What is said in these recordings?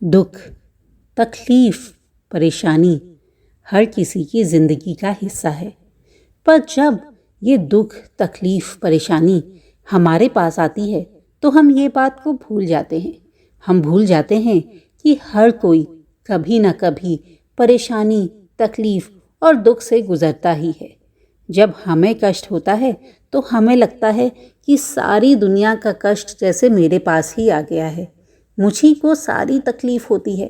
दुख, तकलीफ, परेशानी हर किसी की ज़िंदगी का हिस्सा है। पर जब ये दुख, तकलीफ, परेशानी हमारे पास आती है तो हम ये बात को भूल जाते हैं। हम भूल जाते हैं कि हर कोई कभी ना कभी परेशानी, तकलीफ और दुख से गुजरता ही है। जब हमें कष्ट होता है तो हमें लगता है कि सारी दुनिया का कष्ट जैसे मेरे पास ही आ गया है। मुझी को सारी तकलीफ होती है,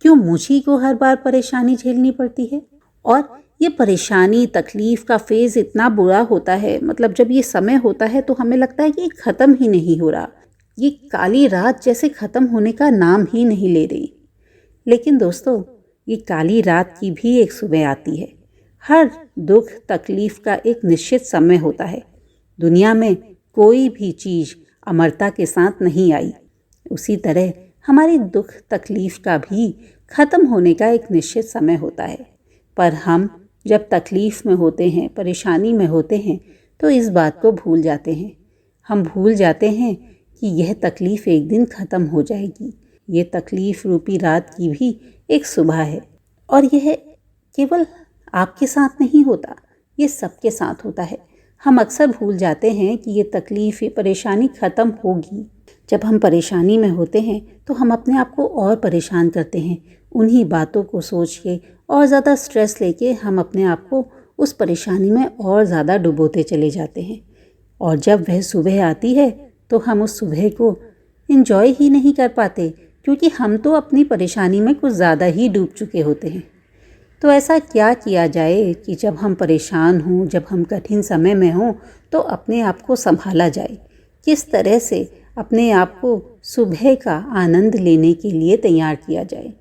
क्यों मुझी को हर बार परेशानी झेलनी पड़ती है। और ये परेशानी, तकलीफ का फेज़ इतना बुरा होता है, मतलब जब ये समय होता है तो हमें लगता है कि ये ख़त्म ही नहीं हो रहा। ये काली रात जैसे ख़त्म होने का नाम ही नहीं ले रही। लेकिन दोस्तों, ये काली रात की भी एक सुबह आती है। हर दुख, तकलीफ का एक निश्चित समय होता है। दुनिया में कोई भी चीज़ अमरता के साथ नहीं आई। उसी तरह हमारी दुख, तकलीफ का भी ख़त्म होने का एक निश्चित समय होता है। पर हम जब तकलीफ़ में होते हैं, परेशानी में होते हैं, तो इस बात को भूल जाते हैं। हम भूल जाते हैं कि यह तकलीफ़ एक दिन ख़त्म हो जाएगी। ये तकलीफ़ रूपी रात की भी एक सुबह है। और यह केवल आपके साथ नहीं होता, ये सबके साथ होता है। हम अक्सर भूल जाते हैं कि ये तकलीफ़, ये परेशानी ख़त्म होगी। जब हम परेशानी में होते हैं तो हम अपने आप को और परेशान करते हैं। उन्हीं बातों को सोच के और ज़्यादा स्ट्रेस लेके हम अपने आप को उस परेशानी में और ज़्यादा डुबोते चले जाते हैं। और जब वह सुबह आती है तो हम उस सुबह को एंजॉय ही नहीं कर पाते, क्योंकि हम तो अपनी परेशानी में कुछ ज़्यादा ही डूब चुके होते हैं। तो ऐसा क्या किया जाए कि जब हम परेशान हों, जब हम कठिन समय में हों, तो अपने आप को संभाला जाए। किस तरह से अपने आप को सुबह का आनंद लेने के लिए तैयार किया जाए।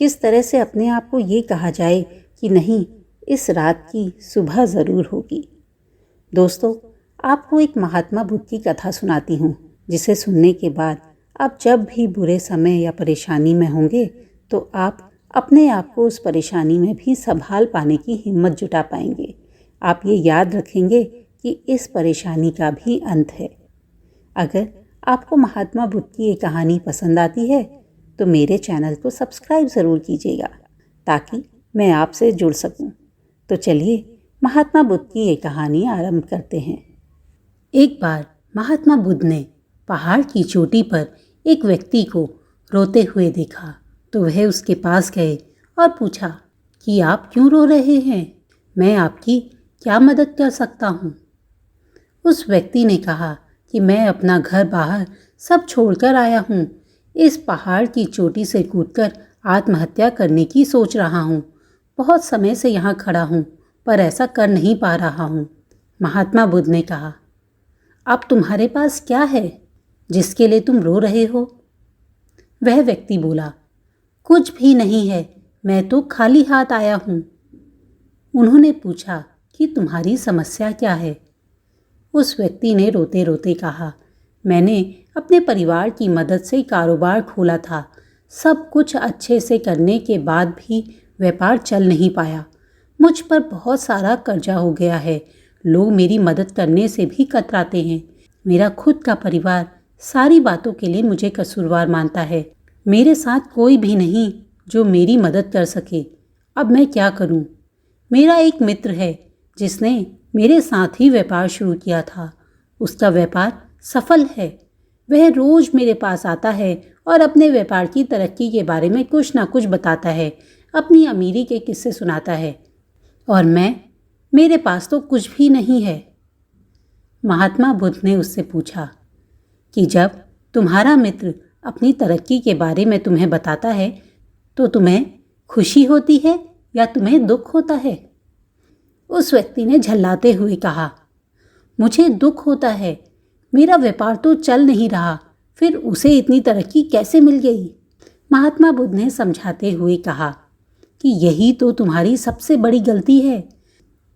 किस तरह से अपने आप को ये कहा जाए कि नहीं, इस रात की सुबह ज़रूर होगी। दोस्तों, आपको एक महात्मा बुद्ध की कथा सुनाती हूँ, जिसे सुनने के बाद आप जब भी बुरे समय या परेशानी में होंगे तो आप अपने आप को उस परेशानी में भी संभाल पाने की हिम्मत जुटा पाएंगे। आप ये याद रखेंगे कि इस परेशानी का भी अंत है। अगर आपको महात्मा बुद्ध की ये कहानी पसंद आती है तो मेरे चैनल को सब्सक्राइब ज़रूर कीजिएगा, ताकि मैं आपसे जुड़ सकूं। तो चलिए महात्मा बुद्ध की ये कहानी आरंभ करते हैं। एक बार महात्मा बुद्ध ने पहाड़ की चोटी पर एक व्यक्ति को रोते हुए देखा, तो वह उसके पास गए और पूछा कि आप क्यों रो रहे हैं? मैं आपकी क्या मदद कर सकता हूँ? उस व्यक्ति ने कहा कि मैं अपना घर बाहर सब छोड़कर आया हूँ। इस पहाड़ की चोटी से कूदकर आत्महत्या करने की सोच रहा हूँ। बहुत समय से यहाँ खड़ा हूँ, पर ऐसा कर नहीं पा रहा हूँ। महात्मा बुद्ध ने कहा, अब तुम्हारे पास क्या है जिसके लिए तुम रो रहे हो? वह व्यक्ति बोला, कुछ भी नहीं है, मैं तो खाली हाथ आया हूँ। उन्होंने पूछा कि तुम्हारी समस्या क्या है? उस व्यक्ति ने रोते रोते कहा, मैंने अपने परिवार की मदद से कारोबार खोला था। सब कुछ अच्छे से करने के बाद भी व्यापार चल नहीं पाया। मुझ पर बहुत सारा कर्जा हो गया है। लोग मेरी मदद करने से भी कतराते हैं। मेरा खुद का परिवार सारी बातों के लिए मुझे कसूरवार मानता है। मेरे साथ कोई भी नहीं जो मेरी मदद कर सके। अब मैं क्या करूं? मेरा एक मित्र है जिसने मेरे साथ ही व्यापार शुरू किया था। उसका व्यापार सफल है। वह रोज मेरे पास आता है और अपने व्यापार की तरक्की के बारे में कुछ ना कुछ बताता है, अपनी अमीरी के किस्से सुनाता है, और मेरे पास तो कुछ भी नहीं है। महात्मा बुद्ध ने उससे पूछा कि जब तुम्हारा मित्र अपनी तरक्की के बारे में तुम्हें बताता है तो तुम्हें खुशी होती है या तुम्हें दुख होता है? उस व्यक्ति ने झल्लाते हुए कहा, मुझे दुख होता है। मेरा व्यापार तो चल नहीं रहा, फिर उसे इतनी तरक्की कैसे मिल गई? महात्मा बुद्ध ने समझाते हुए कहा कि यही तो तुम्हारी सबसे बड़ी गलती है,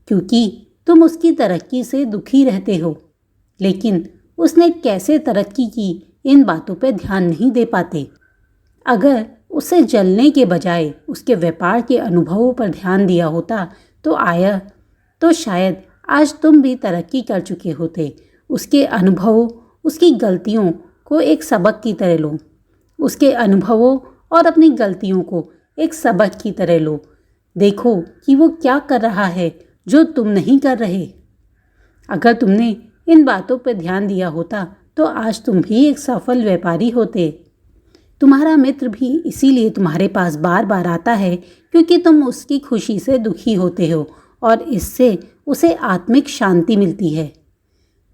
क्योंकि तुम उसकी तरक्की से दुखी रहते हो, लेकिन उसने कैसे तरक्की की इन बातों पर ध्यान नहीं दे पाते। अगर उसे जलने के बजाय उसके व्यापार के अनुभवों पर ध्यान दिया होता तो शायद आज तुम भी तरक्की कर चुके होते। उसके अनुभवों, उसकी गलतियों को एक सबक की तरह लो। उसके अनुभवों और अपनी गलतियों को एक सबक की तरह लो। देखो कि वो क्या कर रहा है जो तुम नहीं कर रहे। अगर तुमने इन बातों पर ध्यान दिया होता तो आज तुम भी एक सफल व्यापारी होते। तुम्हारा मित्र भी इसीलिए तुम्हारे पास बार बार आता है क्योंकि तुम उसकी खुशी से दुखी होते हो और इससे उसे आत्मिक शांति मिलती है।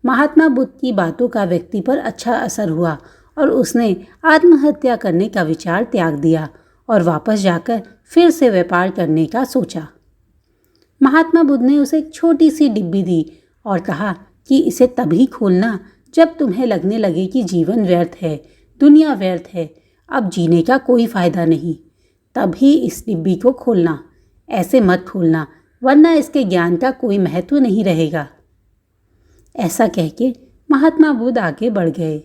महात्मा बुद्ध की बातों का व्यक्ति पर अच्छा असर हुआ और उसने आत्महत्या करने का विचार त्याग दिया और वापस जाकर फिर से व्यापार करने का सोचा। महात्मा बुद्ध ने उसे एक छोटी सी डिब्बी दी और कहा कि इसे तभी खोलना जब तुम्हें लगने लगे कि जीवन व्यर्थ है, दुनिया व्यर्थ है, अब जीने का कोई फायदा नहीं, तभी इस डिब्बी को खोलना। ऐसे मत खोलना वरना इसके ज्ञान का कोई महत्व नहीं रहेगा। ऐसा कह के महात्मा बुद्ध आगे बढ़ गए।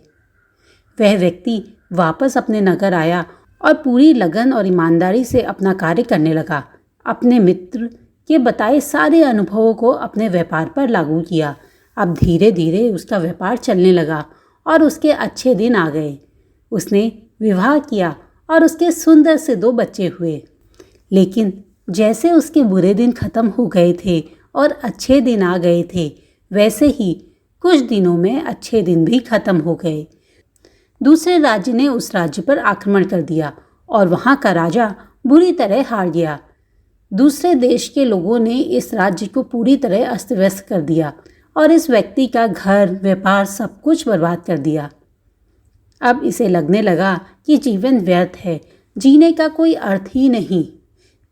वह व्यक्ति वापस अपने नगर आया और पूरी लगन और ईमानदारी से अपना कार्य करने लगा। अपने मित्र के बताए सारे अनुभवों को अपने व्यापार पर लागू किया। अब धीरे धीरे उसका व्यापार चलने लगा और उसके अच्छे दिन आ गए। उसने विवाह किया और उसके सुंदर से 2 बच्चे हुए। लेकिन जैसे उसके बुरे दिन खत्म हो गए थे और अच्छे दिन आ गए थे, वैसे ही कुछ दिनों में अच्छे दिन भी खत्म हो गए। दूसरे राज्य ने उस राज्य पर आक्रमण कर दिया और वहाँ का राजा बुरी तरह हार गया। दूसरे देश के लोगों ने इस राज्य को पूरी तरह अस्त व्यस्त कर दिया और इस व्यक्ति का घर, व्यापार सब कुछ बर्बाद कर दिया। अब इसे लगने लगा कि जीवन व्यर्थ है, जीने का कोई अर्थ ही नहीं।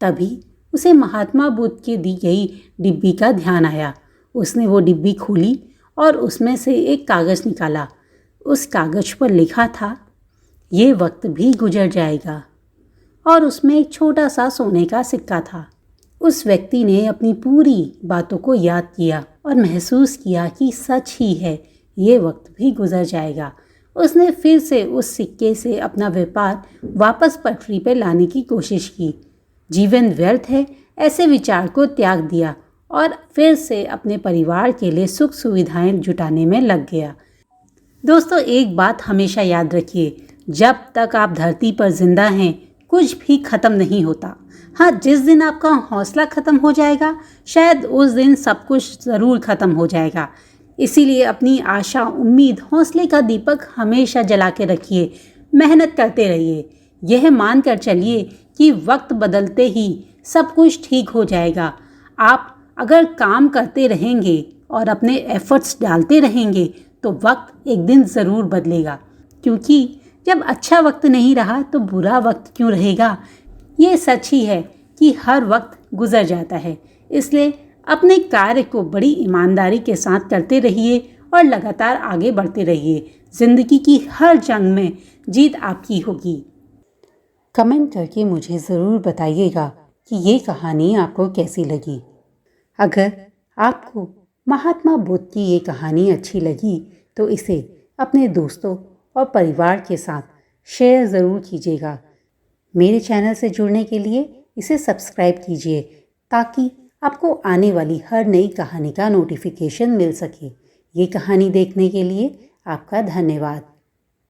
तभी उसे महात्मा बुद्ध की दी गई डिब्बी का ध्यान आया। उसने वो डिब्बी खोली और उसमें से एक कागज़ निकाला। उस कागज़ पर लिखा था, ये वक्त भी गुजर जाएगा, और उसमें एक छोटा सा सोने का सिक्का था। उस व्यक्ति ने अपनी पूरी बातों को याद किया और महसूस किया कि सच ही है, ये वक्त भी गुजर जाएगा। उसने फिर से उस सिक्के से अपना व्यापार वापस पटरी पर लाने की कोशिश की। जीवन व्यर्थ है ऐसे विचार को त्याग दिया और फिर से अपने परिवार के लिए सुख सुविधाएं जुटाने में लग गया। दोस्तों, एक बात हमेशा याद रखिए, जब तक आप धरती पर जिंदा हैं कुछ भी ख़त्म नहीं होता। हाँ, जिस दिन आपका हौसला ख़त्म हो जाएगा शायद उस दिन सब कुछ ज़रूर ख़त्म हो जाएगा। इसीलिए अपनी आशा, उम्मीद, हौसले का दीपक हमेशा जला के रखिए। मेहनत करते रहिए। यह मानकर चलिए कि वक्त बदलते ही सब कुछ ठीक हो जाएगा। आप अगर काम करते रहेंगे और अपने एफर्ट्स डालते रहेंगे तो वक्त एक दिन ज़रूर बदलेगा, क्योंकि जब अच्छा वक्त नहीं रहा तो बुरा वक्त क्यों रहेगा। ये सच ही है कि हर वक्त गुजर जाता है। इसलिए अपने कार्य को बड़ी ईमानदारी के साथ करते रहिए और लगातार आगे बढ़ते रहिए। ज़िंदगी की हर जंग में जीत आपकी होगी। कमेंट करके मुझे ज़रूर बताइएगा कि ये कहानी आपको कैसी लगी। अगर आपको महात्मा बुद्ध की ये कहानी अच्छी लगी तो इसे अपने दोस्तों और परिवार के साथ शेयर ज़रूर कीजिएगा। मेरे चैनल से जुड़ने के लिए इसे सब्सक्राइब कीजिए ताकि आपको आने वाली हर नई कहानी का नोटिफिकेशन मिल सके। ये कहानी देखने के लिए आपका धन्यवाद।